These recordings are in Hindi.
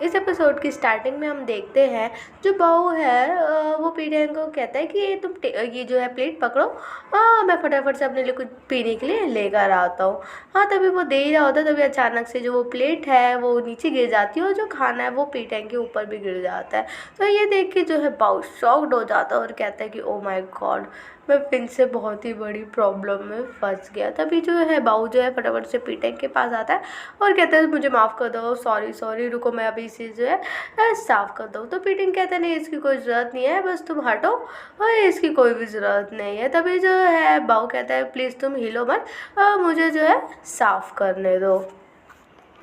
इस एपिसोड की स्टार्टिंग में हम देखते हैं जो बहू है वो पीडियन को कहता है कि ये तुम ये जो है प्लेट पकड़ो, मैं फटाफट से अपने लिए कुछ पीने के लिए लेकर आता हूँ। हाँ, तभी वो दे ही रहा होता है, तभी अचानक से जो वो प्लेट है वो नीचे गिर जाती है और जो खाना है वो पीडियन के ऊपर भी गिर जाता है। तो ये देख के जो है बहू शॉक्ड हो जाता है और कहता है कि ओ माय गॉड, मैं फिर से बहुत ही बड़ी प्रॉब्लम में फंस गया। तभी जो है बाऊ जो है फटाफट से पीडियन के पास आता है और कहता है मुझे माफ़ कर दो, सॉरी सॉरी, रुको मैं अभी इसे जो है साफ़ कर दूँ। तो पीडियन कहता है नहीं, इसकी कोई ज़रूरत नहीं है, बस तुम हटो और इसकी कोई भी ज़रूरत नहीं है। तभी जो है बाऊ कहता है प्लीज़ तुम हिलो मत, मुझे जो है साफ़ करने दो।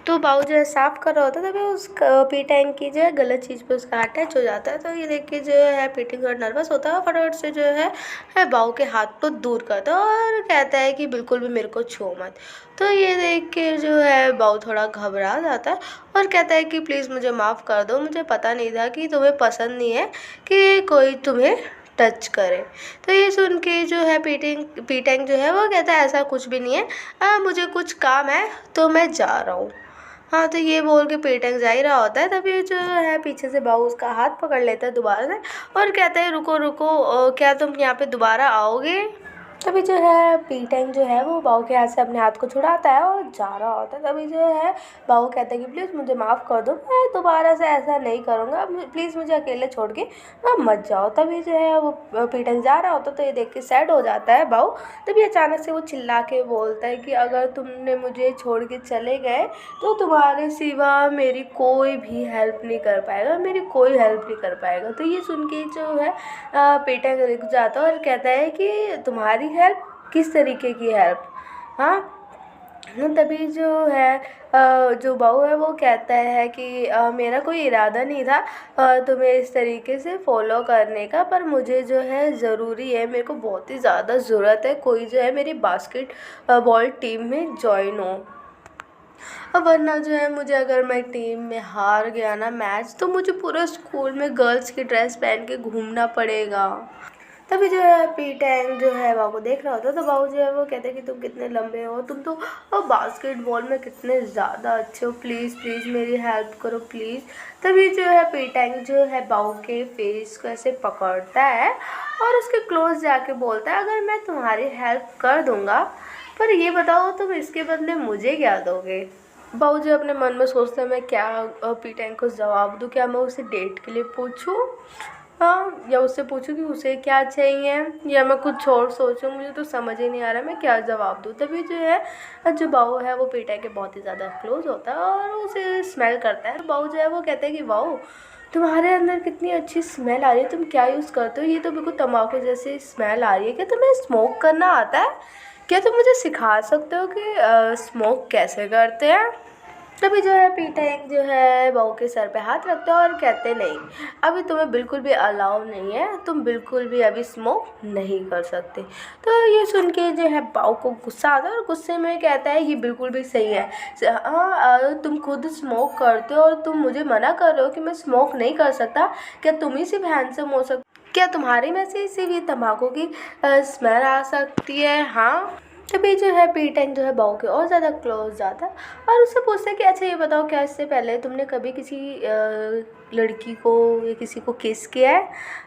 तो बाऊ जो है साफ़ कर रहा होता है, तभी उस पीडियन की जो है गलत चीज़ पे उसका अटैच हो जाता है। तो ये देख के जो है पीडियन थोड़ा नर्वस होता है, फटाफट से जो है बाऊ के हाथ को दूर करता है और कहता है कि बिल्कुल भी मेरे को छू मत। तो ये देख के जो है बाऊ थोड़ा घबरा जाता है और कहता है कि प्लीज़ मुझे माफ़ कर दो, मुझे पता नहीं था कि तुम्हें पसंद नहीं है कि कोई तुम्हें टच करे। तो ये सुन के जो है पीडियन जो है वो कहता है ऐसा कुछ भी नहीं है, मुझे कुछ काम है तो मैं जा रहा हूँ। हाँ, तो ये बोल के पीडियन जा ही रहा होता है, तभी जो है पीछे से बाऊ उसका हाथ पकड़ लेता है दोबारा से और कहता है रुको रुको, क्या तुम यहाँ पे दोबारा आओगे। तभी जो है पीडियन जो है वो बाऊ के हाथ से अपने हाथ को छुड़ाता है और जा रहा होता है। तभी जो है बाऊ कहता है कि प्लीज़ मुझे माफ़ कर दो, मैं दोबारा से ऐसा नहीं करूँगा, प्लीज़ मुझे अकेले छोड़ के मत जाओ। तभी जो है वो पीडियन जा रहा होता है, तो ये देख के सैड हो जाता है बाऊ। तभी अचानक से वो चिल्ला के बोलता है कि अगर तुमने मुझे छोड़ के चले गए तो तुम्हारे सिवा मेरी कोई भी हेल्प नहीं कर पाएगा, मेरी कोई हेल्प नहीं कर पाएगा। तो ये सुन के जो है पीडियन रुक जाता है और कहता है कि तुम्हारी हेल्प, किस तरीके की हेल्प। हाँ, तभी जो है जो बहू है वो कहता है कि मेरा कोई इरादा नहीं था तुम्हें इस तरीके से फॉलो करने का, पर मुझे जो है ज़रूरी है, मेरे को बहुत ही ज़्यादा ज़रूरत है कोई जो है मेरी बास्केटबॉल टीम में जॉइन हो। अब वरना जो है मुझे, अगर मैं टीम में हार गया ना मैच, तो मुझे पूरे स्कूल में गर्ल्स की ड्रेस पहन के घूमना पड़ेगा। तभी जो है पीडियन जो है बाऊ को देख रहा होता है, तो बाऊ जो है वो कहते हैं कि तुम कितने लंबे हो, तुम तो बास्केटबॉल में कितने ज़्यादा अच्छे हो, प्लीज़ प्लीज़ मेरी हेल्प करो प्लीज़। तभी जो है पीडियन जो है बाऊ के फेस को ऐसे पकड़ता है और उसके क्लोज जाके बोलता है अगर मैं तुम्हारी हेल्प कर दूँगा, पर ये बताओ तुम इसके बदले मुझे क्या दोगे। बाऊ जी अपने मन में सोचते हैं मैं क्या पीडियन को जवाब दूँ, क्या मैं उसे डेट के लिए पूछूँ, हाँ, या उससे पूछूँ कि उसे क्या चाहिए, या मैं कुछ और सोचूँ, मुझे तो समझ ही नहीं आ रहा मैं क्या जवाब दूँ। तभी जो है जो बाऊ है वो पीडियन के बहुत ही ज़्यादा क्लोज होता है और उसे स्मेल करता है। बाऊ जो है वो कहते हैं कि वाओ, तुम्हारे अंदर कितनी अच्छी स्मेल आ रही है, तुम क्या यूज़ करते हो, ये तो बिल्कुल तम्बाकू जैसी स्मेल आ रही है, क्या तुम्हें स्मोक करना आता है, क्या तुम मुझे सिखा सकते हो कि स्मोक कैसे करते हैं। तभी जो है पीडियन जो है बहू के सर पे हाथ रखते हैं और कहते नहीं, अभी तुम्हें बिल्कुल भी अलाउ नहीं है, तुम बिल्कुल भी अभी स्मोक नहीं कर सकते। तो ये सुन के जो है बहू को गुस्सा आता है और गुस्से में कहता है ये बिल्कुल भी सही है, हाँ तुम खुद स्मोक करते हो और तुम मुझे मना कर रहे हो कि मैं स्मोक नहीं कर सकता, क्या तुम ही सिर्फ हैंडसम हो सकते, क्या तुम्हारी में से सिर्फ ये तम्बाकू की स्मेल आ सकती है। हाँ, तभी जो है पीडियन जो है बहू के और ज़्यादा क्लोज जाता है और उससे पूछता है कि अच्छा ये बताओ, क्या इससे पहले तुमने कभी किसी लड़की को या किसी को किस किया है।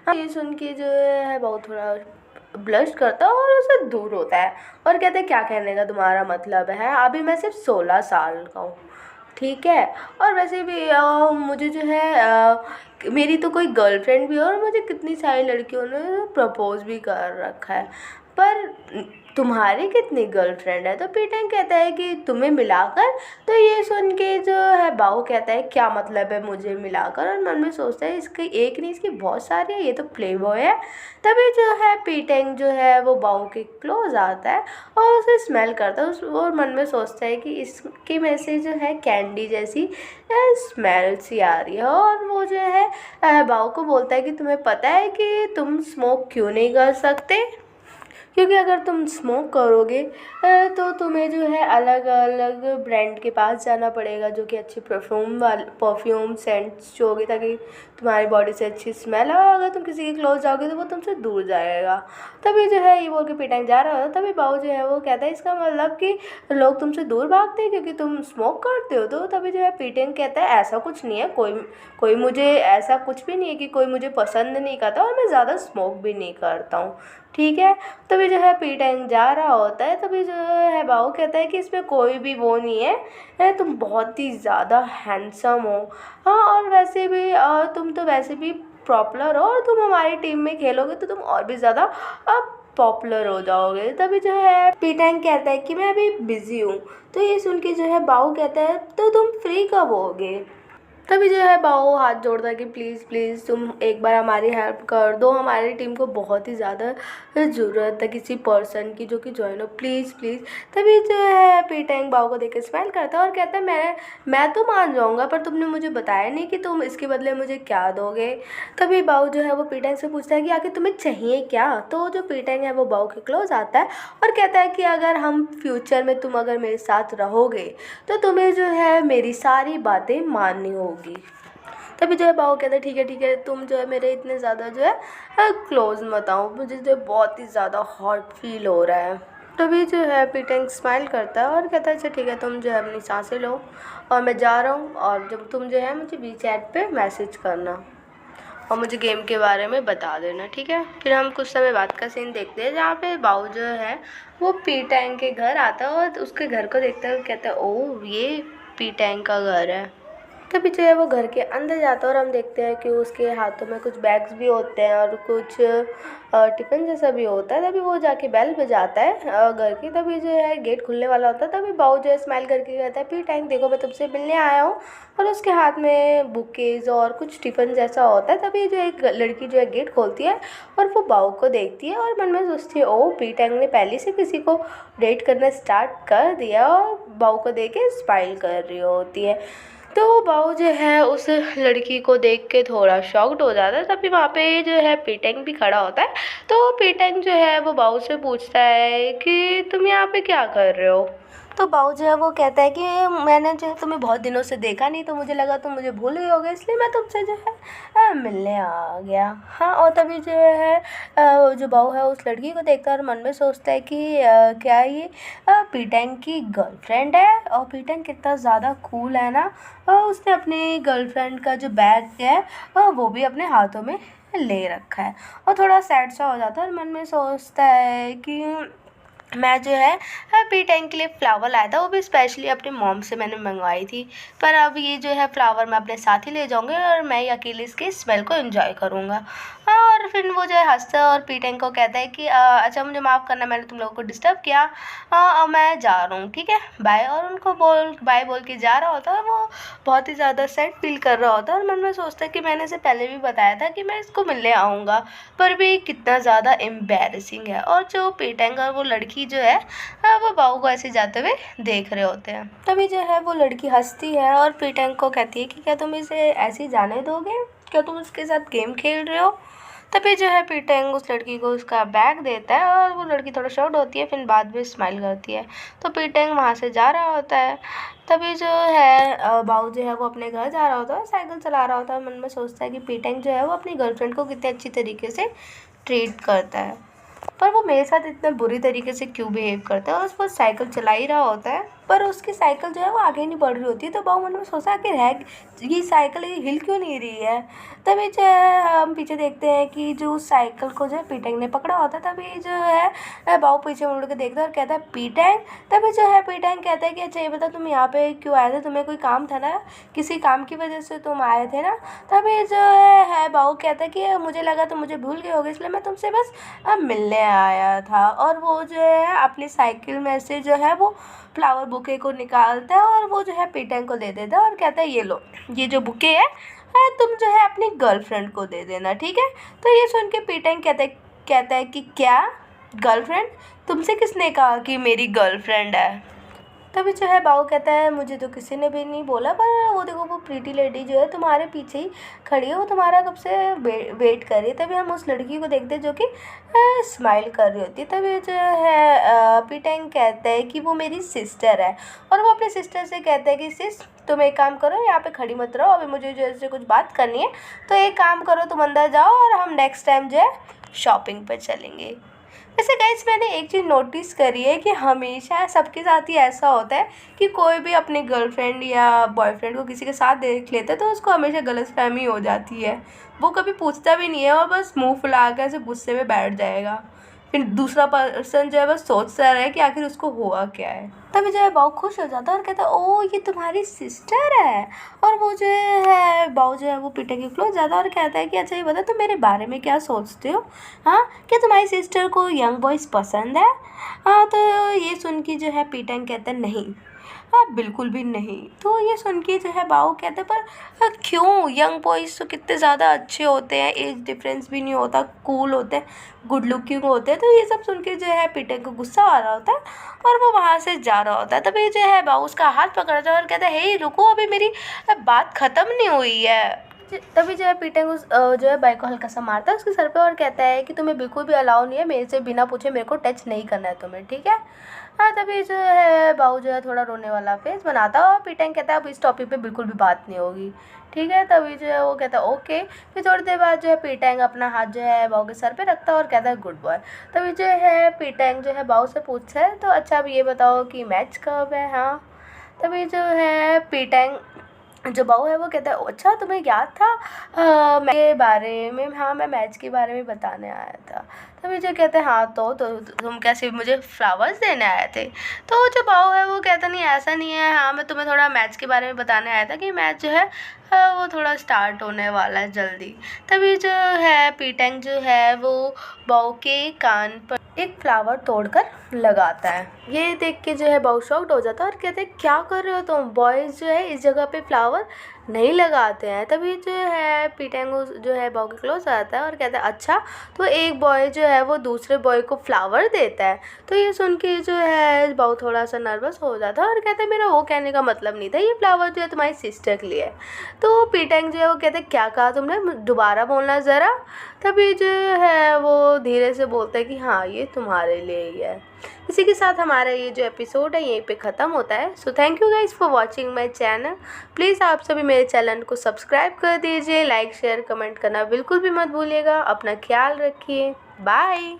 हाँ, ये सुन के जो है बहू थोड़ा ब्लश करता है और उससे दूर होता है और कहते हैं क्या कहने का तुम्हारा मतलब है, अभी मैं सिर्फ 16 साल का हूँ, ठीक है, और वैसे भी मुझे जो है मेरी तो कोई गर्लफ्रेंड भी है और मुझे कितनी सारी लड़कियों ने प्रपोज भी कर रखा है, पर तुम्हारी कितनी गर्लफ्रेंड है। तो पीडियन कहता है कि तुम्हें मिलाकर। तो ये सुन के जो है बाऊ कहता है क्या मतलब है मुझे मिलाकर, और मन में सोचता है इसकी एक नहीं इसकी बहुत सारी है, ये तो प्ले बॉय है। तभी जो है पीडियन जो है वो बाऊ के क्लोज आता है और उसे स्मेल करता है और मन में सोचता है कि इसके में से जो है कैंडी जैसी स्मेल सी आ रही है, और वो जो है बाऊ को बोलता है कि तुम्हें पता है कि तुम स्मोक क्यों नहीं कर सकते, क्योंकि अगर तुम स्मोक करोगे तो तुम्हें जो है अलग अलग ब्रांड के पास जाना पड़ेगा जो कि अच्छी परफ्यूम सेंट्स जो होगी, ताकि तुम्हारी बॉडी से अच्छी स्मेल हो। अगर तुम किसी के क्लोज जाओगे तो वो तुमसे दूर जाएगा। तभी जो है ये बोल के पीटेंग जा रहा होता, तभी बाऊ जो है वो कहता है इसका मतलब कि लोग तुमसे दूर भागते हैं क्योंकि तुम स्मोक करते हो। तो तभी जो है पीटेंग कहता है ऐसा कुछ नहीं है, कोई मुझे ऐसा कुछ भी नहीं है कि कोई मुझे पसंद नहीं करता, और मैं ज़्यादा स्मोक भी नहीं करता हूँ, ठीक है। तभी जो है पीटेंग जा रहा होता है, तभी जो है बाऊ कहता है कि इसमें कोई भी वो नहीं है, तुम बहुत ही ज़्यादा हैंडसम हो। हाँ, और वैसे भी तुम तो वैसे भी पॉपुलर हो, और तुम हमारी टीम में खेलोगे तो तुम और भी ज़्यादा पॉपुलर हो जाओगे। तभी जो है पीटेंग कहता है कि मैं अभी बिज़ी हूँ। तो ये सुन के जो है बाऊ कहता है तो तुम फ्री कब होगे। तभी जो है बाऊ हाथ जोड़ता है कि प्लीज़ प्लीज़ तुम एक बार हमारी हेल्प कर दो, हमारी टीम को बहुत ही ज़्यादा ज़रूरत है किसी पर्सन की जो कि ज्वाइन हो, प्लीज़ प्लीज़। तभी जो है पीटेंग बाऊ को देख के स्माइल करता है और कहता है मैं तो मान जाऊँगा, पर तुमने मुझे बताया नहीं कि तुम इसके बदले मुझे क्या दोगे। तभी बाऊ जो है वो पीटेंग से पूछता है कि आखिर तुम्हें चाहिए क्या। तो जो पीटेंग है वो बाऊ के क्लोज आता है और कहता है कि अगर हम फ्यूचर में तुम अगर मेरे साथ रहोगे तो तुम्हें जो है मेरी सारी बातें माननी होगी। तभी जो है बाऊ कहता है ठीक है, तुम जो है मेरे इतने ज़्यादा जो है क्लोज मत आओ, मुझे जो है बहुत ही ज़्यादा हॉट फील हो रहा है। तभी जो है पीटेंग स्माइल करता है और कहता है अच्छा ठीक है, तुम जो है अपनी सांसें लो और मैं जा रहा हूँ, और जब तुम जो है मुझे वीचैट पे मैसेज करना और मुझे गेम के बारे में बता देना, ठीक है। फिर हम कुछ समय बाद का सीन देखते हैं जहाँ पे बाऊ जो है वो पीटेंग के घर आता है और उसके घर को देखता है और कहता है ओह ये पीटेंग का घर है। तभी जो है वो घर के अंदर जाता है और हम देखते हैं कि उसके हाथों में कुछ बैग्स भी होते हैं और कुछ टिफ़िन जैसा भी होता है। तभी वो जाके बेल बजाता है घर की, तभी जो है गेट खुलने वाला होता है। तभी बाऊ जो है स्माइल करके कहता है पीटेंग देखो मैं तुमसे मिलने आया हूँ, और उसके हाथ में बुकेज और कुछ टिफ़िन जैसा होता है। तभी जो एक लड़की जो है गेट खोलती है और वो बाऊ को देखती है और मन में सोचती है ओह पीटेंग ने पहले से किसी को डेट करना स्टार्ट कर दिया, और बाऊ को देख के स्माइल कर रही होती है। तो बाऊ जो है उस लड़की को देख के थोड़ा शॉक्ड हो जाता है। तभी वहाँ पे जो है पीटेंग भी खड़ा होता है। तो पीटेंग जो है वो बाऊ से पूछता है कि तुम यहाँ पे क्या कर रहे हो। तो बाऊ जो है वो कहता है कि मैंने जो है तुम्हें बहुत दिनों से देखा नहीं, तो मुझे लगा तुम मुझे भूल गए होगे, इसलिए मैं तुमसे जो है मिलने आ गया। हाँ, और तभी जो है जो बाऊ है उस लड़की को देखता है और मन में सोचता है कि क्या ये पीटेंग की गर्लफ्रेंड है। और पीटेंग कितना ज़्यादा कूल है ना, उसने अपनी गर्लफ्रेंड का जो बैग है वो भी अपने हाथों में ले रखा है, और थोड़ा सैड सा हो जाता है और मन में सोचता है कि मैं जो है पीटेंग के लिए फ्लावर लाया था, वो भी स्पेशली अपनी मॉम से मैंने मंगवाई थी, पर अब ये जो है फ्लावर मैं अपने साथ ही ले जाऊँगी और मैं अकेले इसके स्मेल को एंजॉय करूँगा। हाँ, और फिर वो जो है हंसता है और पीटेंग को कहता है कि अच्छा मुझे माफ़ करना, मैंने तुम लोगों को डिस्टर्ब किया, अब मैं जा रहा हूँ, ठीक है बाय। और उनको बाय बोल के जा रहा होता है। वो बहुत ही ज़्यादा सैड फील कर रहा होता है और मन में सोचता है कि मैंने इसे पहले भी बताया था कि मैं इसको मिलने आऊँगा, पर भी कितना ज़्यादा एम्बैरेसिंग है। और जो पीटेंग और वो लड़की जो है वो बाऊ को ऐसे जाते हुए देख रहे होते हैं। तभी जो है वो लड़की हंसती है और पीटेंग को कहती है कि क्या तुम इसे ऐसे ही जाने दोगे, क्या तुम उसके साथ गेम खेल रहे हो। तभी जो है पीटेंग उस लड़की को उसका बैग देता है और वो लड़की थोड़ा शॉक्ड होती है, फिर बाद में स्माइल करती है। तो पीटेंग वहाँ से जा रहा होता है। तभी जो है बाऊ जो है वो अपने घर जा रहा होता है, साइकिल चला रहा होता है, मन में सोचता है कि पीटेंग जो है वो अपनी गर्लफ्रेंड को कितने अच्छी तरीके से ट्रीट करता है, पर वो मेरे साथ इतना बुरी तरीके से क्यों बिहेव करता है। और वो साइकिल चला ही रहा होता है, पर उसकी साइकिल जो है वो आगे नहीं बढ़ रही होती है। तो बाऊ मन में सोचा कि ये साइकिल हिल क्यों नहीं रही है। तभी जो है हम पीछे देखते हैं कि जो उस साइकिल को जो है पीटेंग ने पकड़ा होता है। तभी जो है बाऊ पीछे मुड़ के देखता है और कहता है पीटेंग। तभी जो है पीटेंग कहता है कि अच्छा ये बता तुम यहाँ पे क्यों आए थे, तुम्हें कोई काम था ना, किसी काम की वजह से तुम आए थे ना। तभी जो है बाऊ कहता है कि मुझे लगा तुम मुझे भूल गए होगे, इसलिए मैं तुमसे बस मिलने आया था। और वो जो है अपनी साइकिल में से जो है वो फ्लावर बुके को निकालता है और वो जो है पीटेंग को दे देता है और कहता है ये लो, ये जो बुके है तुम जो है अपनी गर्लफ्रेंड को दे देना, ठीक है। तो ये सुन के पीटेंग कहता है कि क्या गर्लफ्रेंड, तुमसे किसने कहा कि मेरी गर्लफ्रेंड है। तभी जो है बाऊ कहता है मुझे तो किसी ने भी नहीं बोला, पर वो देखो वो प्रीटी लेडी जो है तुम्हारे पीछे ही खड़ी है, वो तुम्हारा कब से वेट कर रही है। तभी हम उस लड़की को देखते हैं जो कि स्माइल कर रही होती है। तभी जो है पीटेंग कहता है कि वो मेरी सिस्टर है, और वो अपने सिस्टर से कहता है कि सिस तुम एक काम करो, यहाँ पे खड़ी मत रहो, अभी मुझे जो है कुछ बात करनी है, तो एक काम करो तुम अंदर जाओ और हम नेक्स्ट टाइम जो है शॉपिंग पर चलेंगे। वैसे गाइस मैंने एक चीज़ नोटिस करी है कि हमेशा सबके साथ ही ऐसा होता है कि कोई भी अपनी गर्लफ्रेंड या बॉयफ्रेंड को किसी के साथ देख लेता है तो उसको हमेशा गलतफहमी हो जाती है। वो कभी पूछता भी नहीं है और बस मुंह फुला कर ऐसे गुस्से में बैठ जाएगा। फिर दूसरा पर्सन जो है बस सोचता रहे कि आखिर उसको हुआ क्या है। तभी जो है बाऊ खुश हो जाता है और कहता है ओ ये तुम्हारी सिस्टर है। और वो जो है बाऊ जो है वो पीटे के क्लोज जाता है और कहता है कि अच्छा ये बता तुम मेरे बारे में क्या सोचते हो, हाँ क्या तुम्हारी सिस्टर को यंग बॉयज़ पसंद है। हाँ तो ये सुन के जो है पीटेंग कहता है नहीं, हाँ बिल्कुल भी नहीं। तो ये सुन के जो है बाऊ कहते पर क्यों, यंग बॉयज़ तो कितने ज़्यादा अच्छे होते हैं, एज डिफरेंस भी नहीं होता, कूल होते हैं, गुड लुकिंग होते हैं। तो ये सब सुन के जो है पीटे को गुस्सा आ रहा होता है और वो वहाँ से जा रहा होता है। तभी जो है बाऊ उसका हाथ पकड़ता है और कहता है हे रुको अभी मेरी बात ख़त्म नहीं हुई है। तभी जो है पीटेंग उस जो है बाइक को हल्का सा मारता है उसके सर पे और कहता है कि तुम्हें बिल्कुल भी अलाउ नहीं है मेरे से बिना पूछे मेरे को टच नहीं करना है तुम्हें, ठीक है। हाँ तभी जो है बाऊ जो है थोड़ा रोने वाला फेस बनाता है और पीटेंग कहता है अब इस टॉपिक पे बिल्कुल भी बात नहीं होगी, ठीक है। तभी जो है वो कहता है ओके। फिर थोड़ी देर बाद जो है पीटेंग अपना हाथ जो है बाऊ के सर पे रखता है और कहता है गुड बॉय। तभी जो है पीटेंग जो है बाऊ से पूछता है तो अच्छा अब ये बताओ कि मैच कब है। हाँ तभी जो है पीटेंग जो बाऊ है वो कहता है अच्छा तुम्हें याद था मैच के बारे में, हाँ मैं मैच के बारे में बताने आया था। तभी जो कहते हैं हाँ तो तुम क्या सिर्फ मुझे फ्लावर्स देने आए थे। तो जो बाऊ है वो कहता नहीं ऐसा नहीं है, हाँ मैं तुम्हें थोड़ा मैच के बारे में बताने आया था कि मैच जो है वो थोड़ा स्टार्ट होने वाला है जल्दी। तभी जो है पीटेंग जो है वो बाऊ के कान पर एक फ्लावर तोड़कर लगाता है। ये देख के जो है बाऊ शॉक्ड हो जाता है और कहते हैं क्या कर रहे हो तुम, बॉयज़ जो है इस जगह पे फ्लावर नहीं लगाते हैं। तभी जो है पीटेंग जो है बाऊ के क्लोज आता है और कहता है अच्छा तो एक बॉय जो है वो दूसरे बॉय को फ्लावर देता है। तो ये सुन के जो है बाऊ थोड़ा सा नर्वस हो जाता है और कहता है मेरा वो कहने का मतलब नहीं था, ये फ्लावर जो है तुम्हारी सिस्टर के लिए है। तो पीटेंग जो है वो कहते हैं क्या कहा तुमने, दोबारा बोलना ज़रा। तभी जो है वो धीरे से बोलता है कि हाँ ये तुम्हारे लिए ही है। इसी के साथ हमारा ये जो एपिसोड है यहीं पे ख़त्म होता है। So thank you guys for watching my channel. Please आप सभी मेरे चैनल को सब्सक्राइब कर दीजिए, लाइक शेयर कमेंट करना बिल्कुल भी मत भूलिएगा। अपना ख्याल रखिए, बाय।